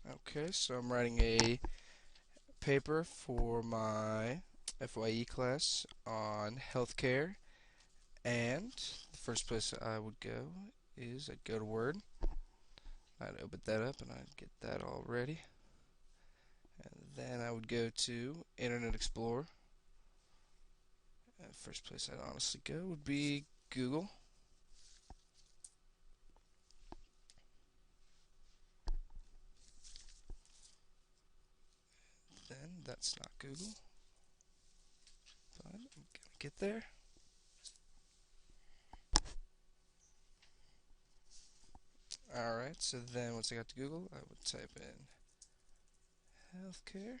Okay, so I'm writing a paper for my FYE class on healthcare, and the first place I would go is I'd go to Word. I'd open that up and I'd get that all ready. And then I would go to Internet Explorer. And the first place I'd honestly go would be Google. Then that's not Google, but I'm gonna get there. Alright, so then once I got to Google, I would type in healthcare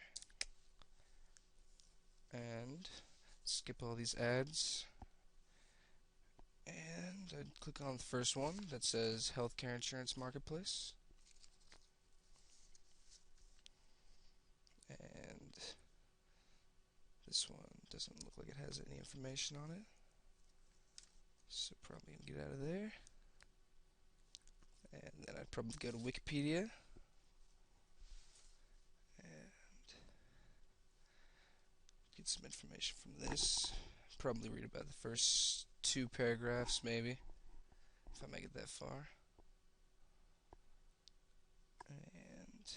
and skip all these ads. And I'd click on the first one that says Healthcare Insurance Marketplace. And this one doesn't look like it has any information on it. So probably gonna get out of there. And then I'd probably go to Wikipedia. And get some information from this. Probably read about the first 2 paragraphs maybe, if I make it that far. And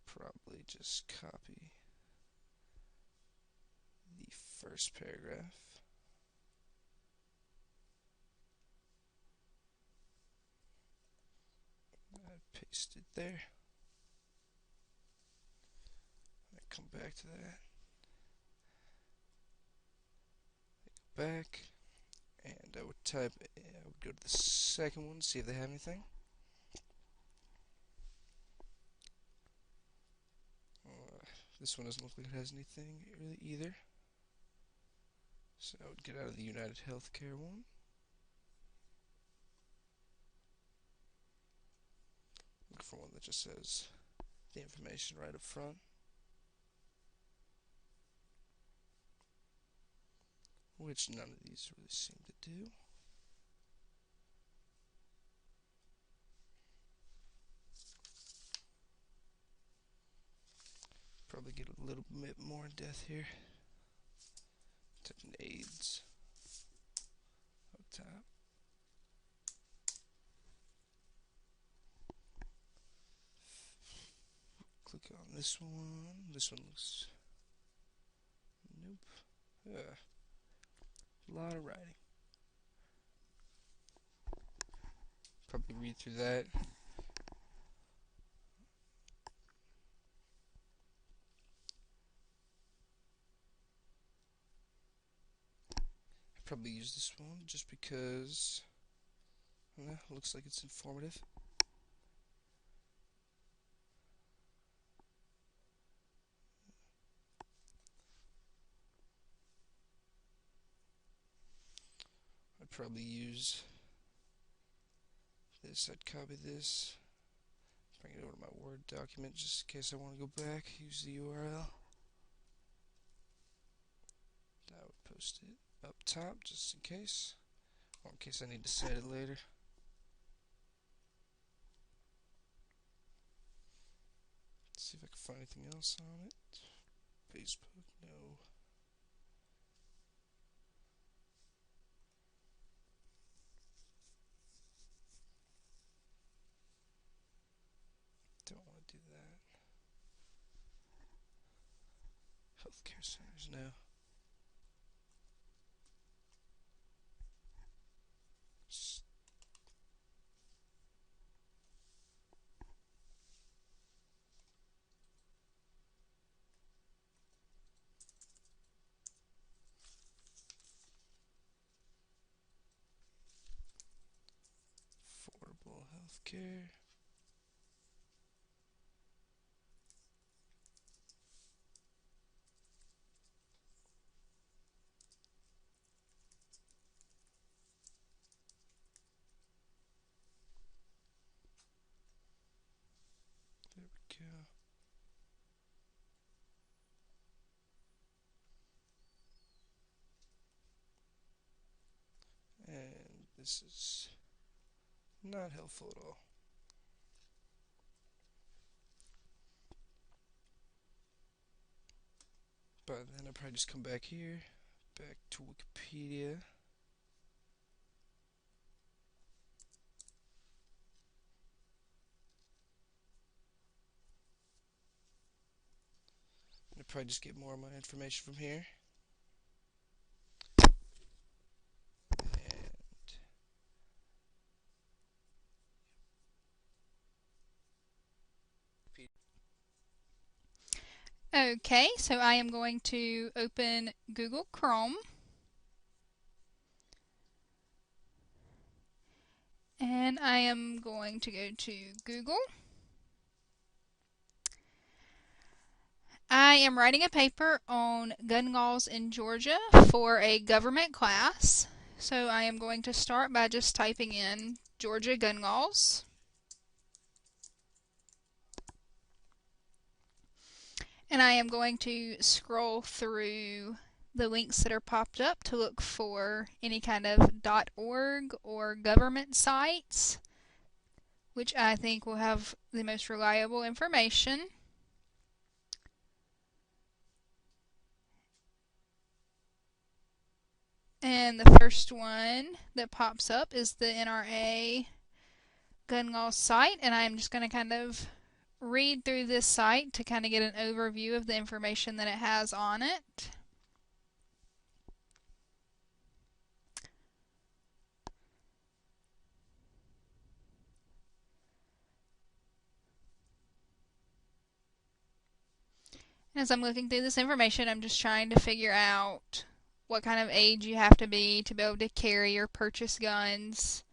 probably just copy the first paragraph. I paste it there. I come back to that. I go back, and I would I would go to the second one, see if they have anything. This one doesn't look like it has anything really either. So I would get out of the United Healthcare one. Look for one that just says the information right up front. Which none of these really seem to do. Probably get a little bit more in depth here. Type in AIDS up top. Click on this one. This one looks. Nope. A lot of writing. Probably read through that. I probably use this one just because looks like it's informative. I'd probably use this. I'd copy this, bring it over to my Word document just in case I want to go back. Use the URL. I would post it up top just in case, or in case I need to cite it later. Let's see if I can find anything else on it. Facebook, no. Don't want to do that. Healthcare centers, no. Affordable healthcare. There we go. And this is not helpful at all. But then I'll probably just come back here, back to Wikipedia. I'll probably just get more of my information from here. Okay, so I am going to open Google Chrome. And I am going to go to Google. I am writing a paper on gun laws in Georgia for a government class. So I am going to start by just typing in Georgia gun laws. And I am going to scroll through the links that are popped up to look for any kind of .org or government sites, which I think will have the most reliable information. And the first one that pops up is the NRA gun laws site, and I'm just going to kind of read through this site to kind of get an overview of the information that it has on it. And as I'm looking through this information, I'm just trying to figure out what kind of age you have to be able to carry or purchase guns.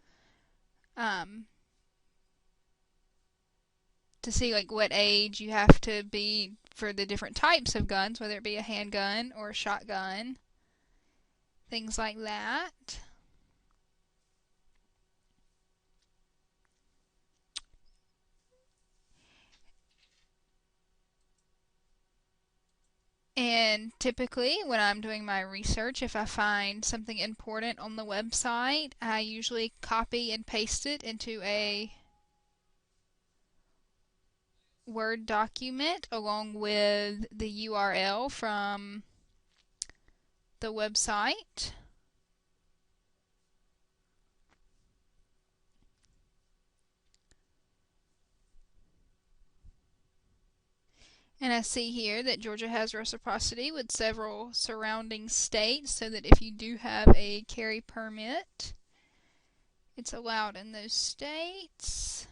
To see like what age you have to be for the different types of guns, whether it be a handgun or a shotgun, things like that. And typically when I'm doing my research, if I find something important on the website, I usually copy and paste it into a Word document along with the URL from the website. And I see here that Georgia has reciprocity with several surrounding states, so that if you do have a carry permit, it's allowed in those states.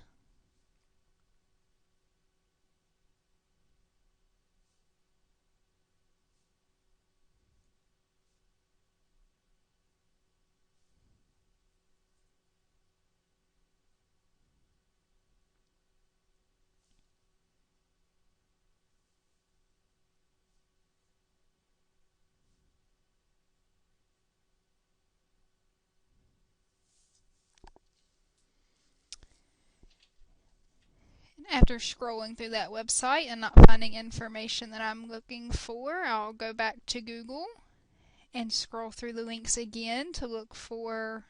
After scrolling through that website and not finding information that I'm looking for, I'll go back to Google and scroll through the links again to look for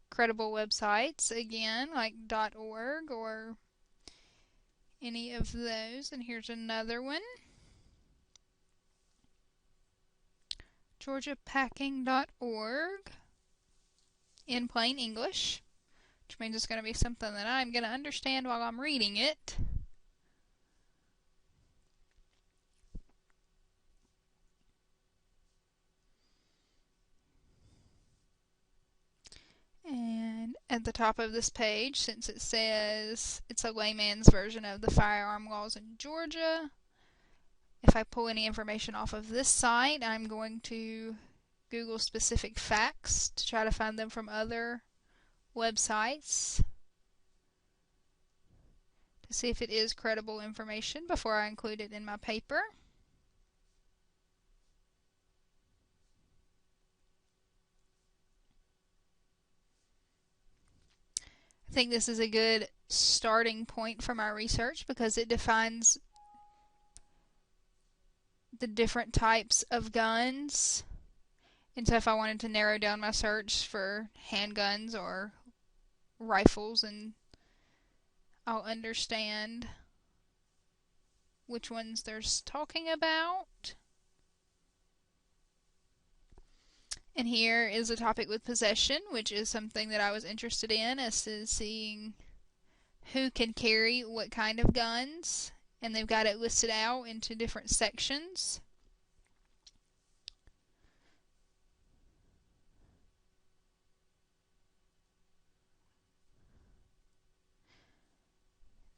credible websites again, like .org or any of those. And here's another one, georgiapacking.org, in plain English, which means it's going to be something that I'm going to understand while I'm reading it. And at the top of this page, since it says it's a layman's version of the firearm laws in Georgia, if I pull any information off of this site, I'm going to Google specific facts to try to find them from other websites to see if it is credible information before I include it in my paper. I think this is a good starting point for my research because it defines the different types of guns. And so if I wanted to narrow down my search for handguns or rifles, and I'll understand which ones they're talking about. And here is a topic with possession, which is something that I was interested in, as to seeing who can carry what kind of guns. And they've got it listed out into different sections.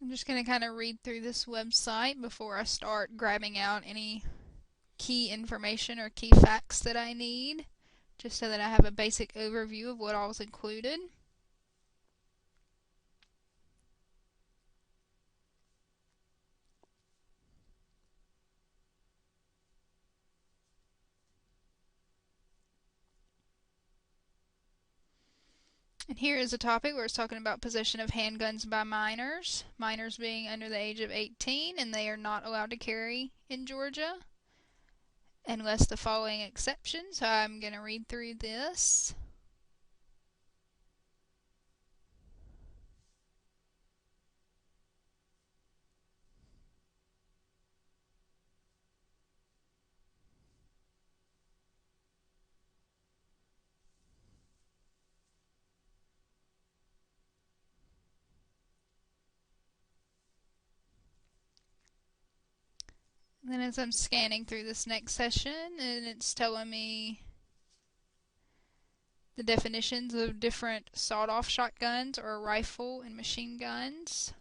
I'm just going to kind of read through this website before I start grabbing out any key information or key facts that I need, just so that I have a basic overview of what all is included. And here is a topic where it's talking about possession of handguns by minors. Minors being under the age of 18, and they are not allowed to carry in Georgia unless the following exception. So I'm going to read through this. And then as I'm scanning through this next session, and it's telling me the definitions of different sawed-off shotguns or rifle and machine guns.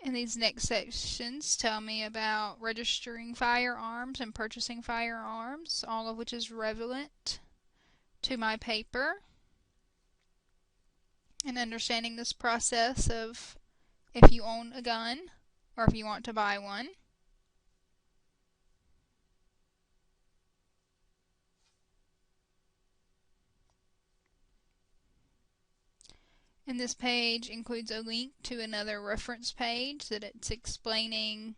And these next sections tell me about registering firearms and purchasing firearms, all of which is relevant to my paper. And understanding this process of if you own a gun or if you want to buy one. And this page includes a link to another reference page that it's explaining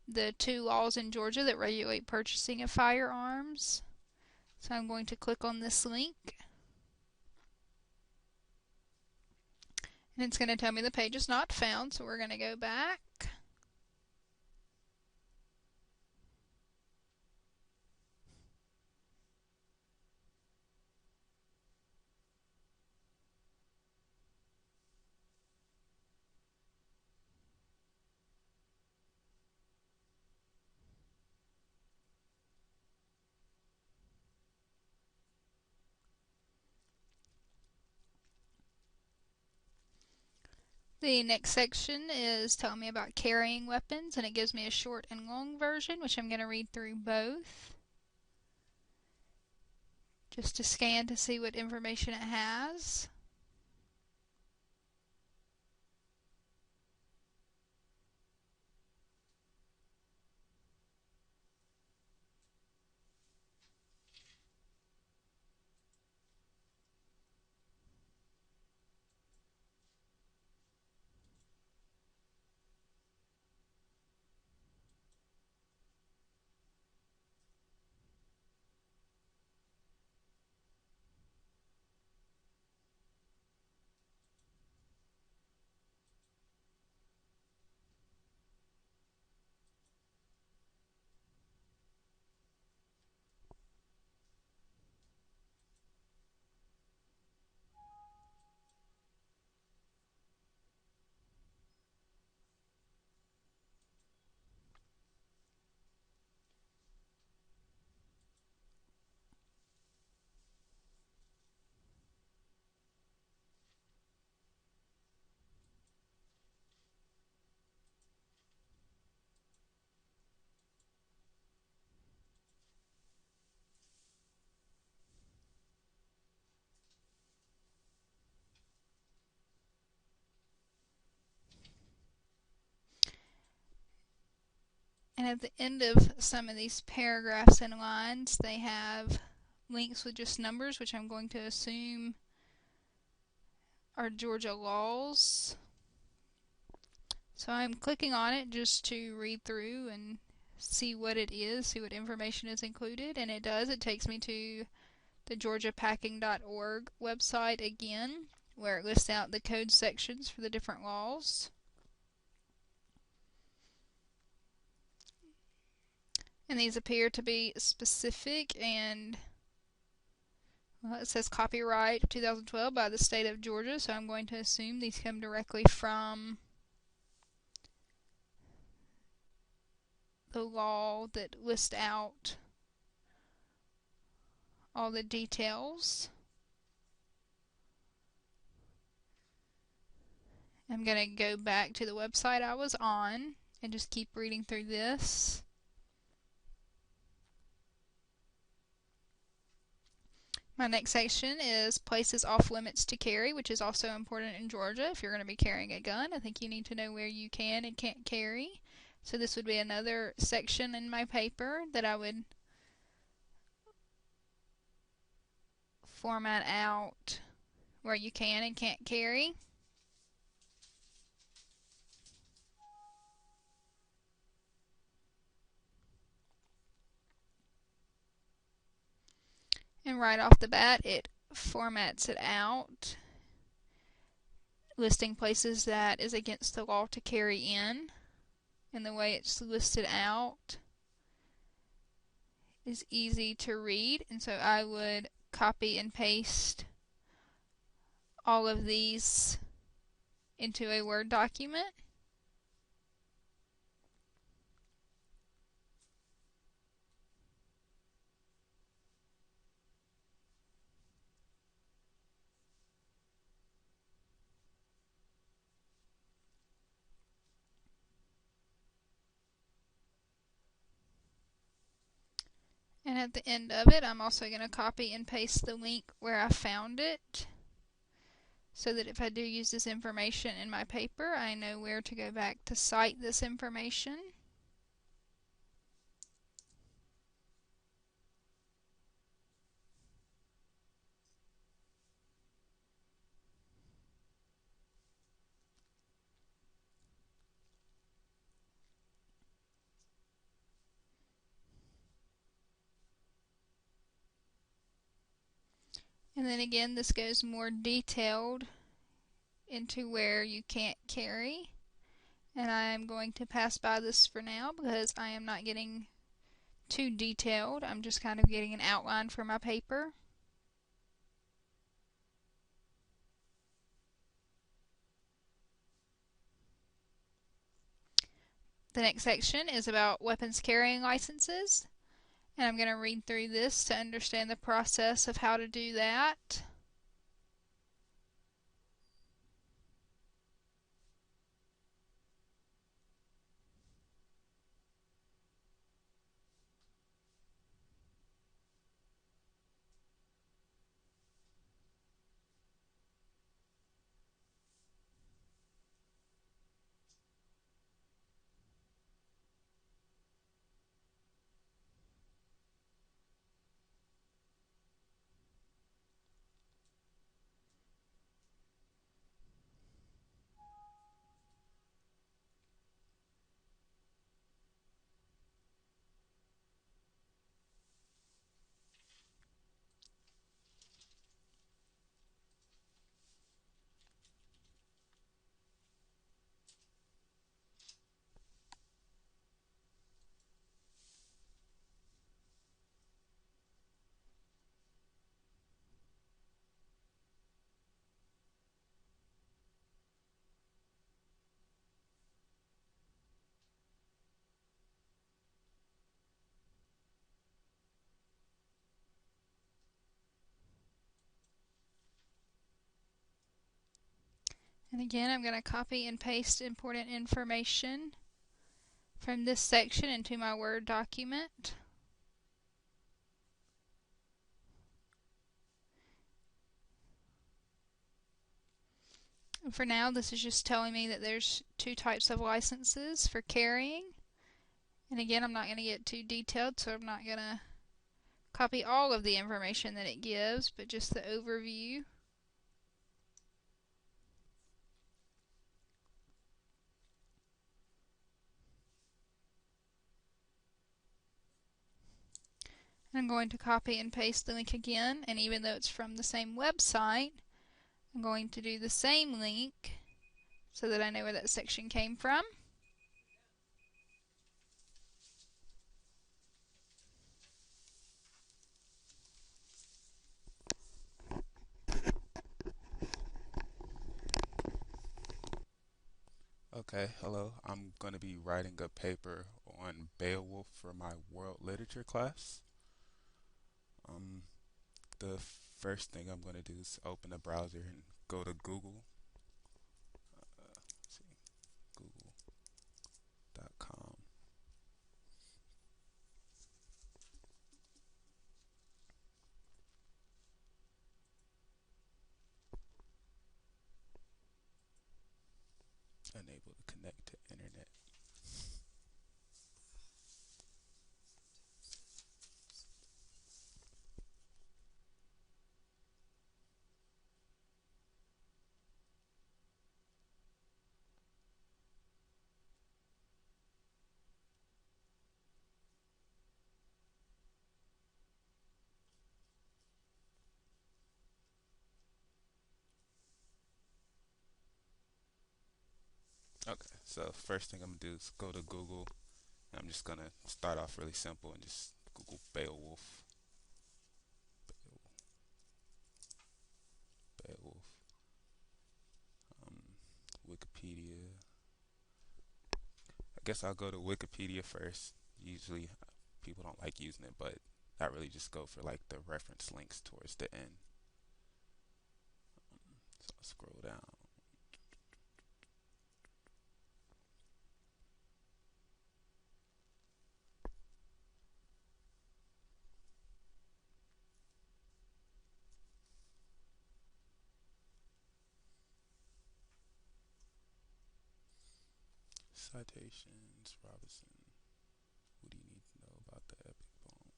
the 2 laws in Georgia that regulate purchasing of firearms. So I'm going to click on this link. And it's going to tell me the page is not found, so we're going to go back. The next section is telling me about carrying weapons, and it gives me a short and long version, which I'm going to read through both, just to scan to see what information it has. And at the end of some of these paragraphs and lines, they have links with just numbers, which I'm going to assume are Georgia laws. So I'm clicking on it just to read through and see what it is, see what information is included, and it does. It takes me to the georgiapacking.org website again, where it lists out the code sections for the different laws. And these appear to be specific, and well, it says copyright 2012 by the state of Georgia, so I'm going to assume these come directly from the law that lists out all the details. I'm going to go back to the website I was on and just keep reading through this. My next section is places off limits to carry, which is also important in Georgia. If you're going to be carrying a gun, I think you need to know where you can and can't carry. So this would be another section in my paper that I would format out where you can and can't carry. And right off the bat, it formats it out, listing places that is against the law to carry in. And the way it's listed out is easy to read. And so I would copy and paste all of these into a Word document. And at the end of it, I'm also going to copy and paste the link where I found it, so that if I do use this information in my paper, I know where to go back to cite this information. And then again, this goes more detailed into where you can't carry. And I'm going to pass by this for now because I am not getting too detailed. I'm just kind of getting an outline for my paper. The next section is about weapons carrying licenses. And I'm going to read through this to understand the process of how to do that. And again, I'm going to copy and paste important information from this section into my Word document. And for now, this is just telling me that there's two types of licenses for carrying. And again, I'm not going to get too detailed, so I'm not going to copy all of the information that it gives, but just the overview. I'm going to copy and paste the link again, and even though it's from the same website, I'm going to do the same link so that I know where that section came from. Okay, hello. I'm going to be writing a paper on Beowulf for my world literature class. Um, the first thing I'm going to do is open a browser and go to Google. Let's see, google.com. Unable to connect to internet. Okay, so first thing I'm going to do is go to Google. I'm just going to start off really simple and just Google Beowulf. Beowulf. Wikipedia. I guess I'll go to Wikipedia first. Usually people don't like using it, but I really just go for like the reference links towards the end. So I'll scroll down. Citations, Robinson. What do you need to know about the epic poem?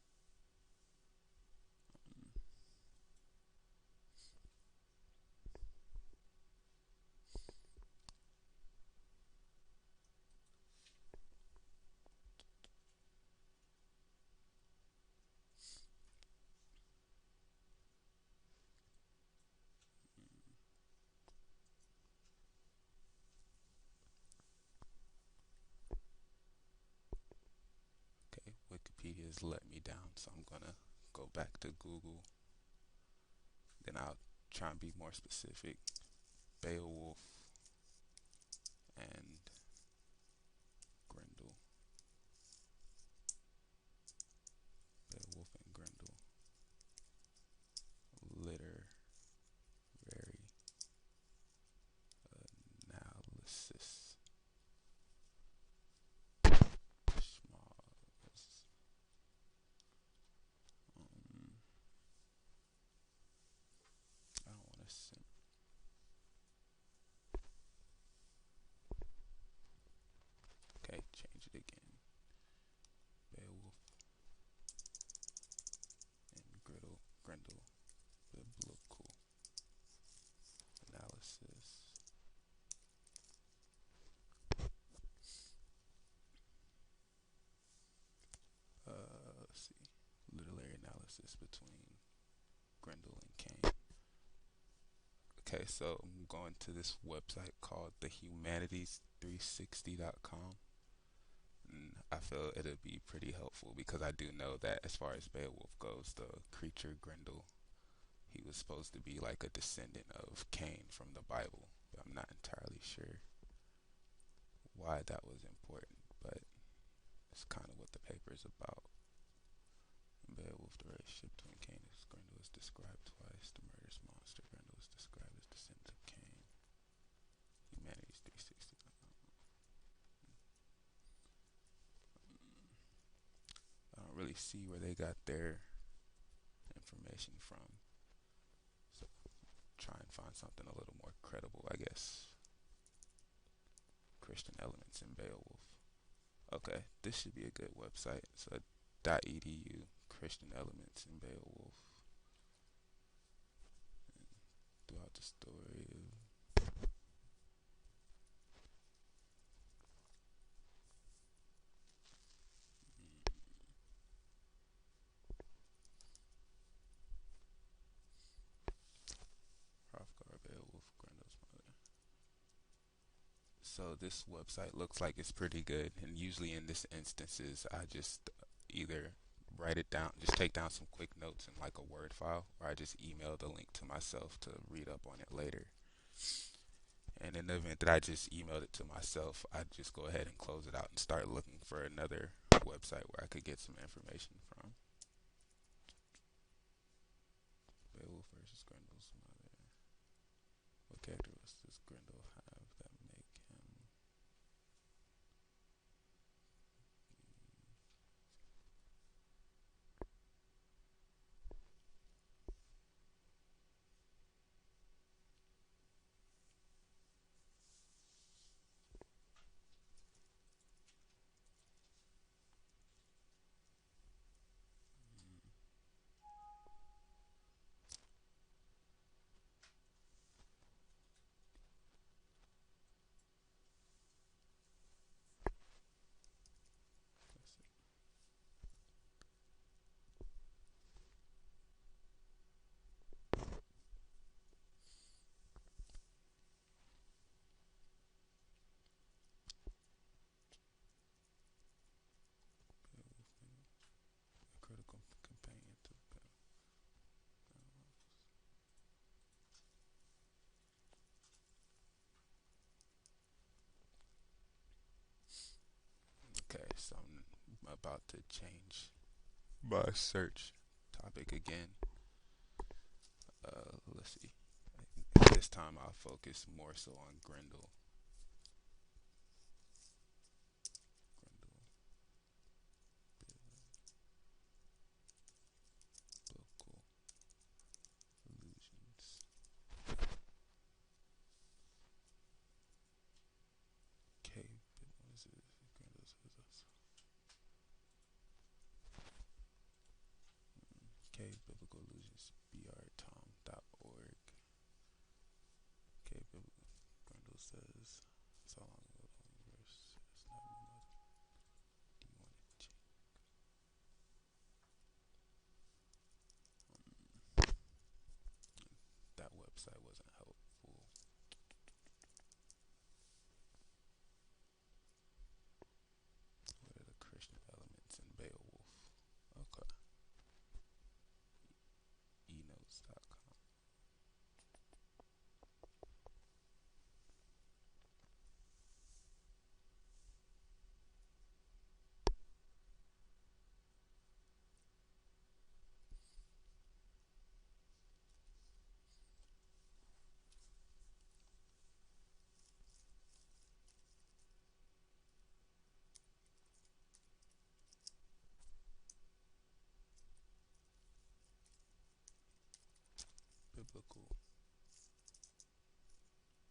Okay, Wikipedia has let me down, so I'm gonna go back to Google. Then I'll try and be more specific. Beowulf and Grendel. Beowulf and Grendel. Literary analysis. Small. I don't want to send. Okay, change it again. Beowulf and Grendel. Biblical analysis. Let's see. Literary analysis between Grendel and Cain. Okay, so I'm going to this website called thehumanities360.com. And I feel it'll be pretty helpful because I do know that as far as Beowulf goes, the creature Grendel, he was supposed to be like a descendant of Cain from the Bible. But I'm not entirely sure why that was important, but it's kind of what the paper is about. In Beowulf, the relationship between Cain and Grendel is described twice. The murderous monster Grendel is described as descendant of Cain. Humanities 360. I don't really see where they got their information from. So try and find something a little more credible, I guess. Christian elements in Beowulf. Okay, this should be a good website. So .edu, Christian elements in Beowulf. And throughout the story of So this website looks like it's pretty good, and usually in this instances, I just either write it down, just take down some quick notes in like a Word file, or I just email the link to myself to read up on it later. And in the event that I just emailed it to myself, I'd just go ahead and close it out and start looking for another website where I could get some information from. Beowulf versus Grendel's mother. What characteristics does Grendel have that make him a critical companion to Okay, so I'm about to change my search topic again. Let's see. This time I'll focus more so on Grendel. Grendel biblical illusions. Okay, what is it? Grendel says us. Okay, biblical illusions. brtom.org. Okay, Grendel says so long ago the universe has not been demonic. That website wasn't helpful. What are the Christian elements in Beowulf? Okay. eNotes.com. Biblical.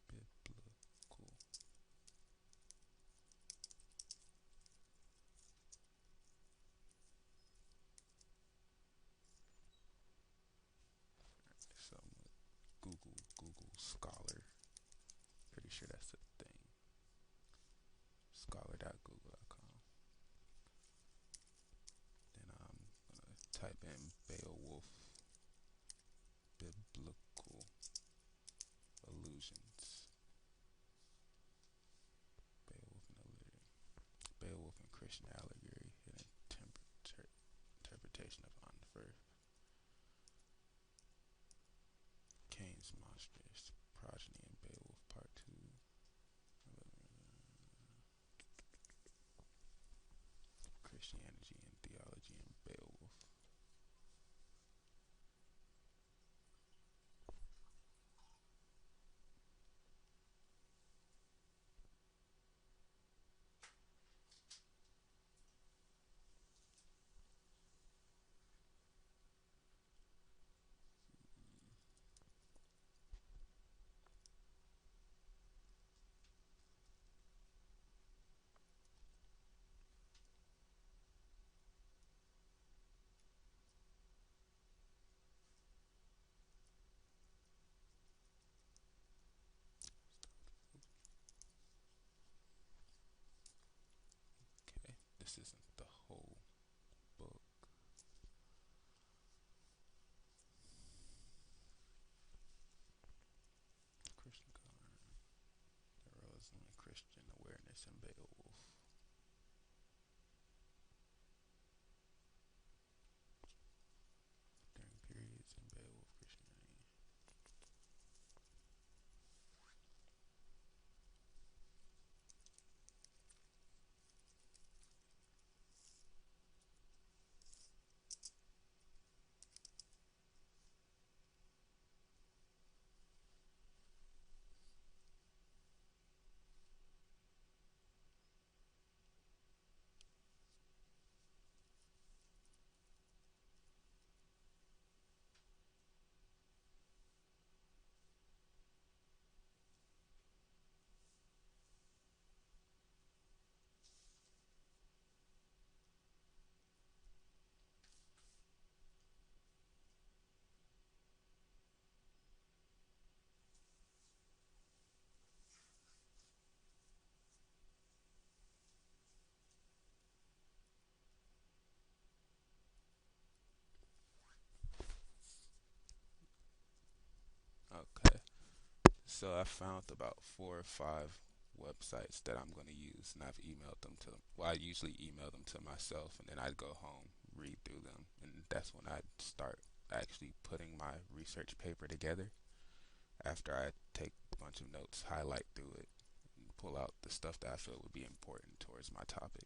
Biblical. So Google Scholar. Pretty sure that's a thing. Scholar.google.com. Then I'm gonna type in Beowulf biblical illusions. Beowulf and Allegory. Beowulf and Christian allegory and interpretation of Unfer. Cain's monstrous progeny in Beowulf Part 2. Christianity and theology in Beowulf. Okay, this isn't the whole book. Christian color. Heroism and Christian So I found about 4 or 5 websites that I'm going to use, and I've emailed them to them. Well, I usually email them to myself, and then I'd go home, read through them, and that's when I'd start actually putting my research paper together. After I take a bunch of notes, highlight through it, and pull out the stuff that I feel would be important towards my topic.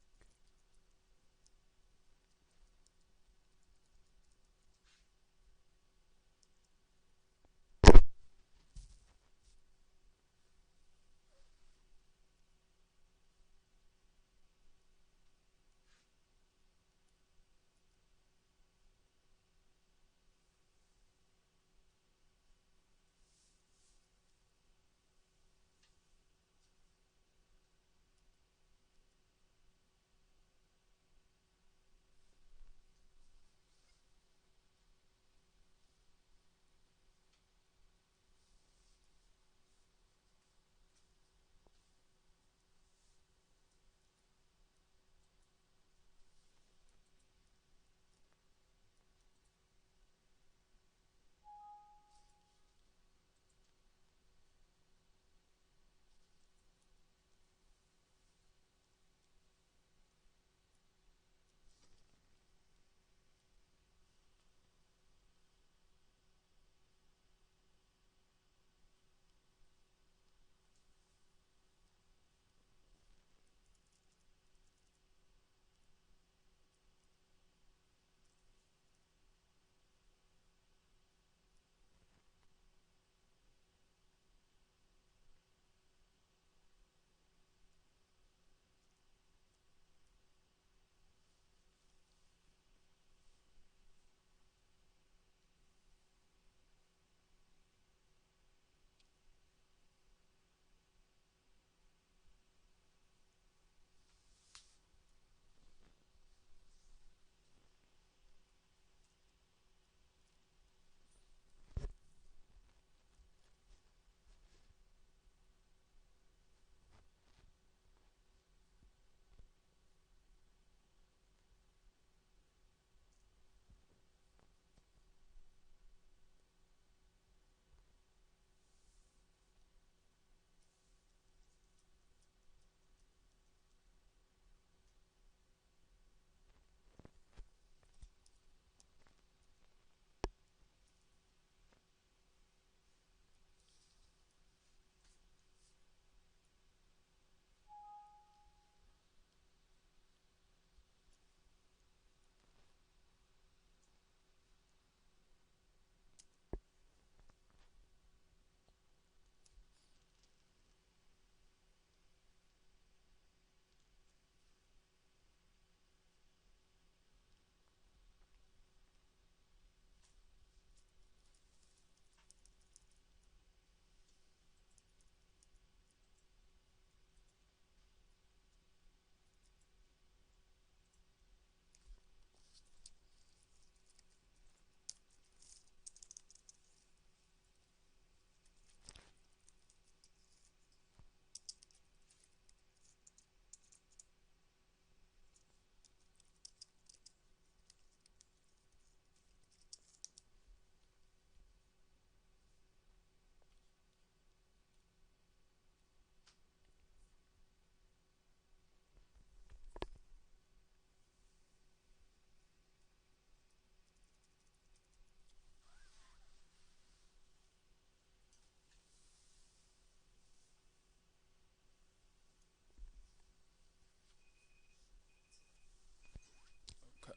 Okay.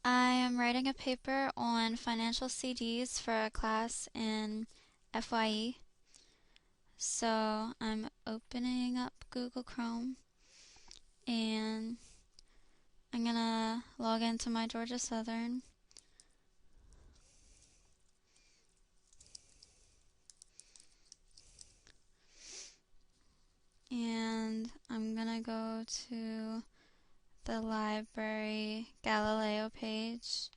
I am writing a paper on financial CDs for a class in FYE. So I'm opening up Google Chrome and I'm gonna log into my Georgia Southern. And I'm gonna go to the library Galileo page.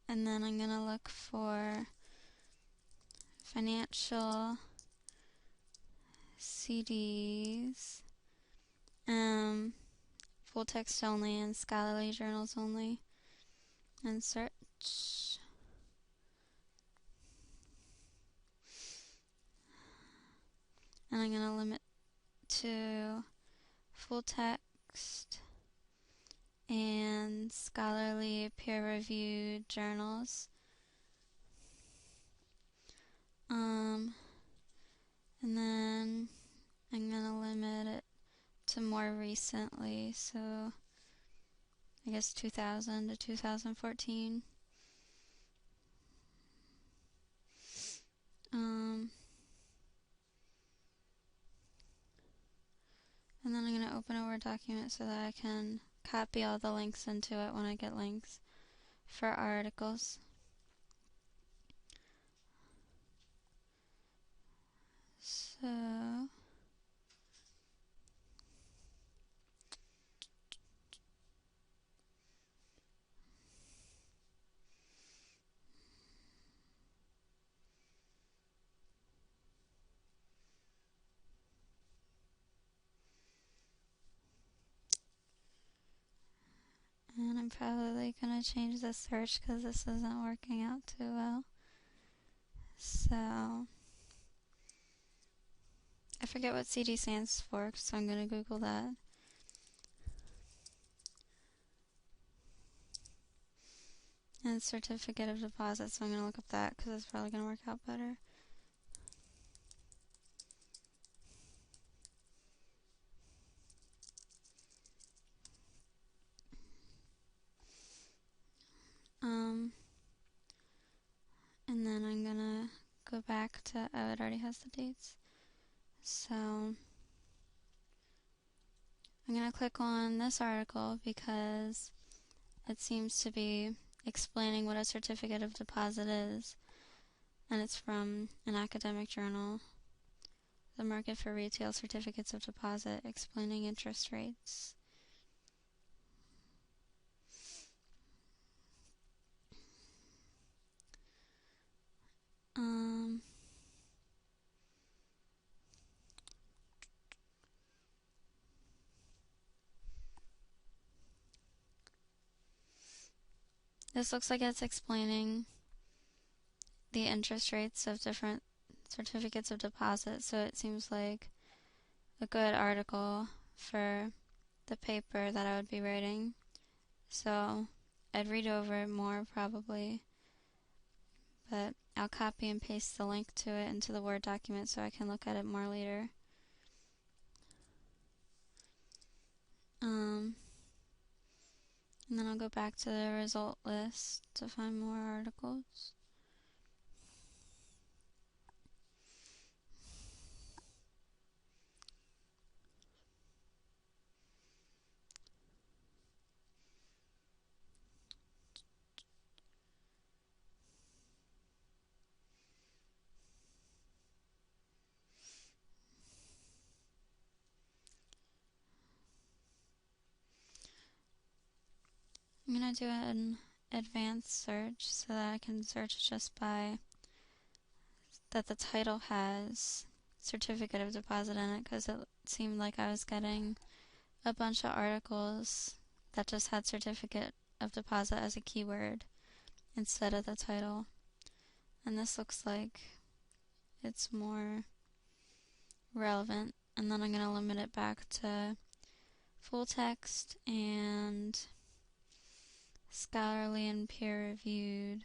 And then I'm gonna look for financial CDs, full text only and scholarly journals only, and search. And I'm going to limit to full text and scholarly peer-reviewed journals. And then I'm going to limit it to more recently, so I guess 2000 to 2014. And then I'm going to open a Word document so that I can copy all the links into it when I get links for articles. So and I'm probably going to change the search because this isn't working out too well. So I forget what CD stands for, so I'm going to Google that. And certificate of deposit, so I'm going to look up that because it's probably going to work out better. And then I'm going to go back to, oh, it already has the dates. So I'm going to click on this article because it seems to be explaining what a certificate of deposit is, and it's from an academic journal, The Market for Retail Certificates of Deposit, explaining interest rates. This looks like it's explaining the interest rates of different certificates of deposit, so it seems like a good article for the paper that I would be writing. So I'd read over it more probably, but I'll copy and paste the link to it into the Word document so I can look at it more later. And then I'll go back to the result list to find more articles. I'm going to do an advanced search so that I can search just by that the title has certificate of deposit in it, because it seemed like I was getting a bunch of articles that just had certificate of deposit as a keyword instead of the title. And this looks like it's more relevant. And then I'm going to limit it back to full text and scholarly and peer-reviewed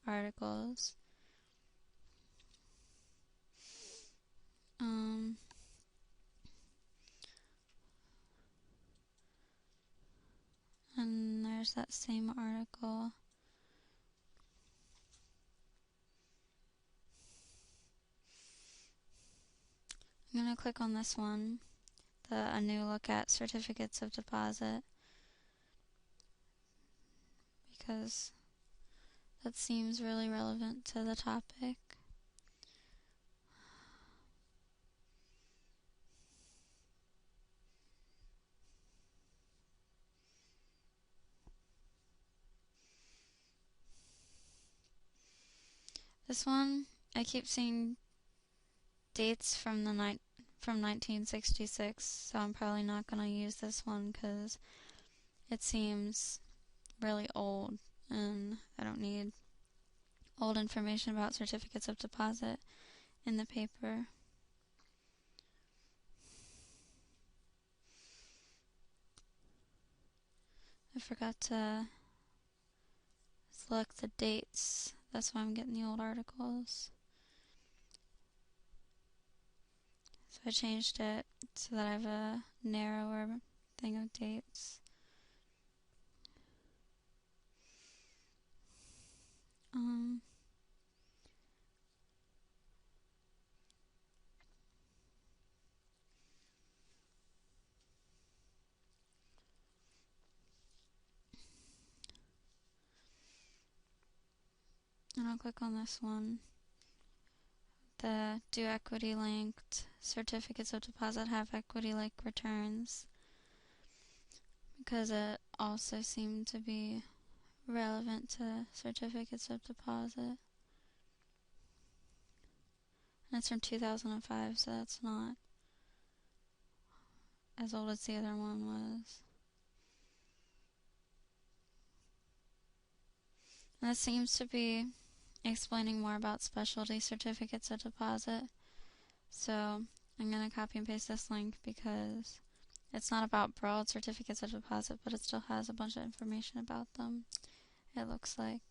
articles. And there's that same article. I'm going to click on this one, a new look at certificates of deposit, because that seems really relevant to the topic. This one, I keep seeing dates from the from 1966, so I'm probably not going to use this one because it seems really old, and I don't need old information about certificates of deposit in the paper. I forgot to select the dates. That's why I'm getting the old articles. So I changed it so that I have a narrower thing of dates. Um, and I'll click on this one. The do equity linked certificates of deposit have equity linked returns, because it also seemed to be relevant to certificates of deposit. And it's from 2005, so that's not as old as the other one was. And this seems to be explaining more about specialty certificates of deposit. So I'm going to copy and paste this link because it's not about broad certificates of deposit, but it still has a bunch of information about them, it looks like.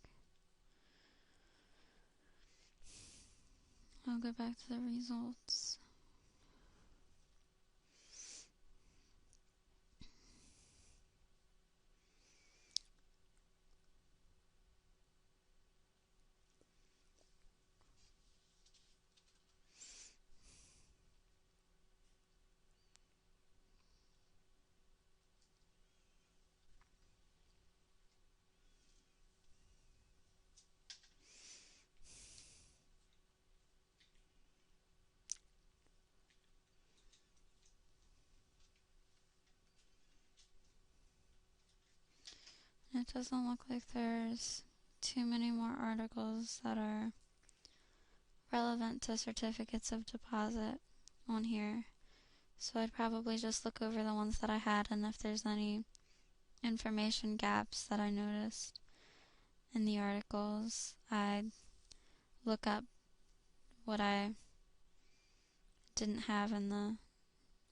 I'll go back to the results. It doesn't look like there's too many more articles that are relevant to certificates of deposit on here. So I'd probably just look over the ones that I had, and if there's any information gaps that I noticed in the articles, I'd look up what I didn't have in the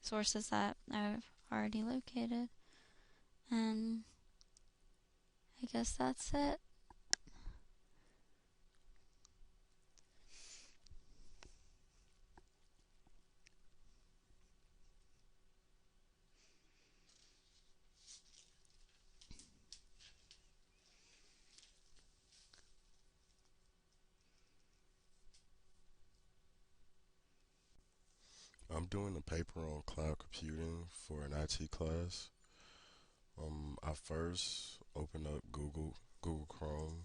sources that I've already located. And I guess that's it. I'm doing a paper on cloud computing for an IT class. I first open up Google Chrome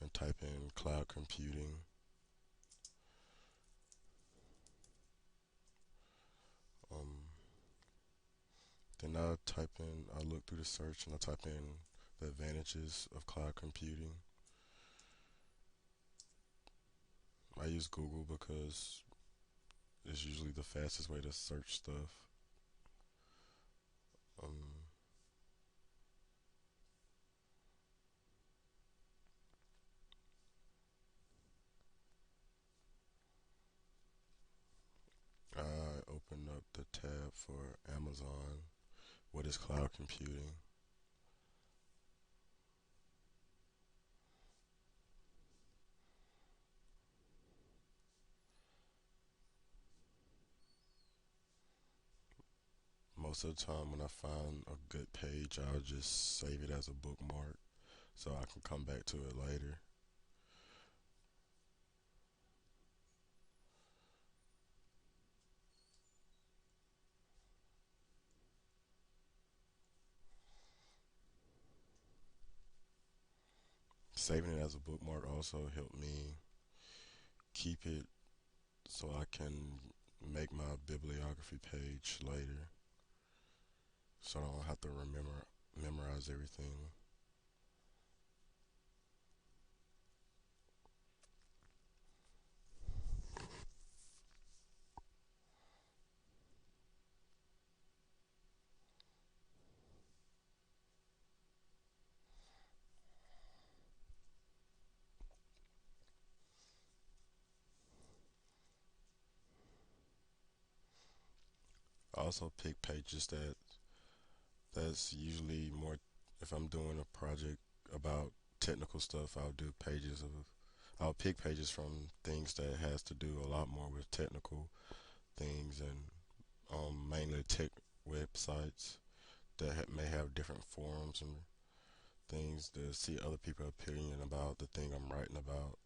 and type in cloud computing. Um, then I look through the search and I type in the advantages of cloud computing. I use Google because it's usually the fastest way to search stuff. Um, I open up the tab for Amazon. What is cloud computing? Most of the time when I find a good page, I'll just save it as a bookmark so I can come back to it later. Saving it as a bookmark also helped me keep it so I can make my bibliography page later, so I don't have to memorize everything. also pick pages that's usually more. If I'm doing a project about technical stuff, I'll pick pages from things that has to do a lot more with technical things, and mainly tech websites that may have different forums and things to see other people's opinion about the thing I'm writing about.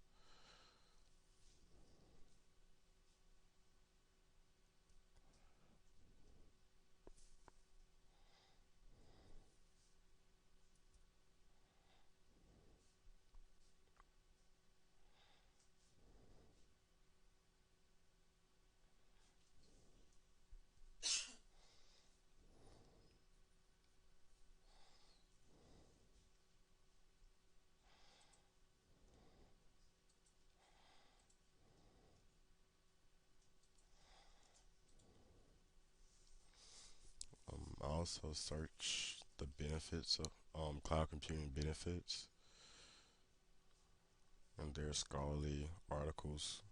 I also search the benefits of cloud computing benefits, and there's scholarly articles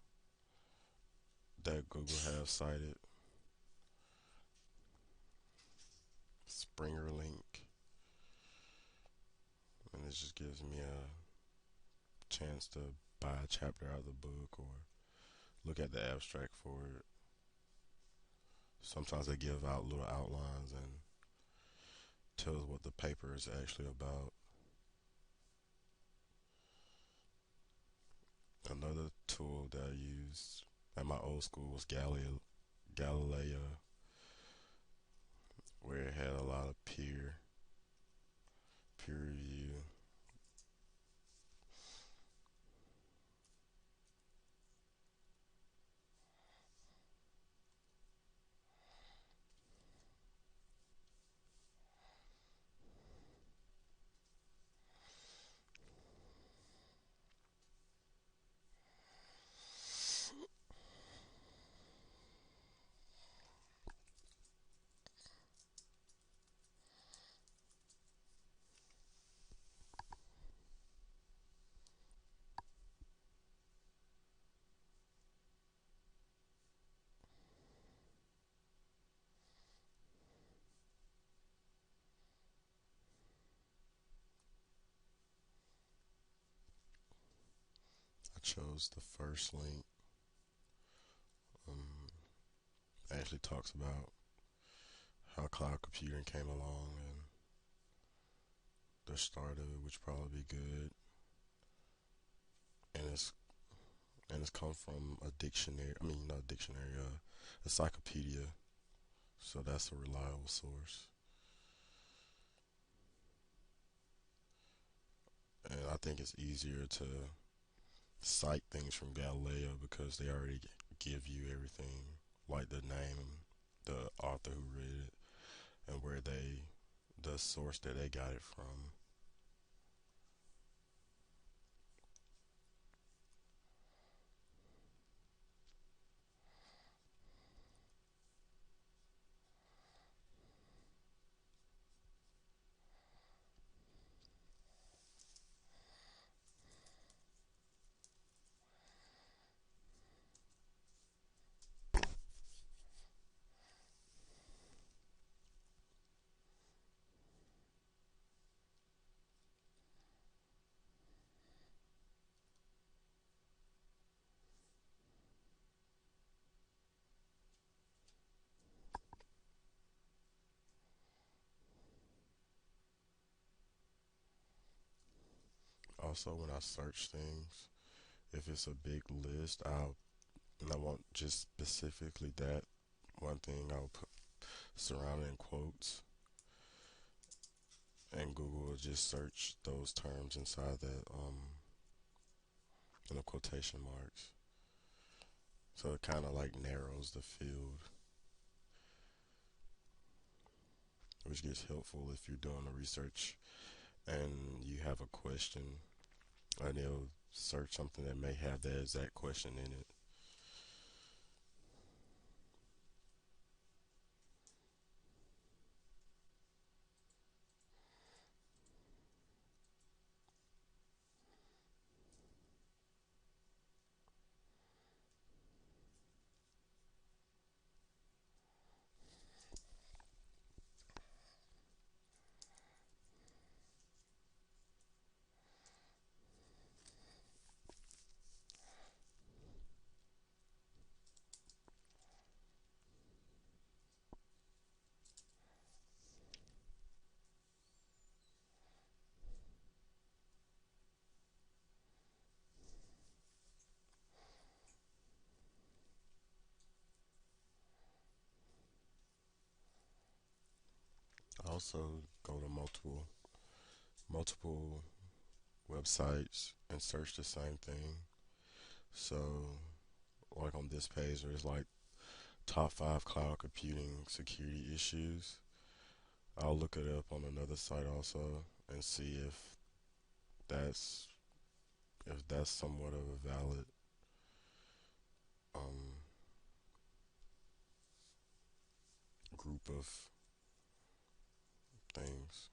that Google have cited. Springer link, and it just gives me a chance to buy a chapter out of the book or look at the abstract for it. Sometimes they give out little outlines and tell us what the paper is actually about. Another tool that I used at my old school was Galileo, where it had a lot of peer review. I chose the first link. Actually talks about how cloud computing came along and the start of it, which probably be good. And it's come from a dictionary. I mean, not a dictionary, a encyclopedia. So that's a reliable source. And I think it's easier to cite things from Galileo because they already give you everything, like the name, the author who read it, and the source that they got it from. Also, when I search things, if it's a big list, and I want just specifically that one thing, I'll put surround it in quotes, and Google will just search those terms inside that in the quotation marks. So it kind of like narrows the field, which gets helpful if you're doing the research and you have a question, and it'll search something that may have that exact question in it. also go to multiple websites and search the same thing. So, like on this page, there's like top 5 cloud computing security issues. I'll look it up on another site also and see that's if that's somewhat of a valid um, group of things.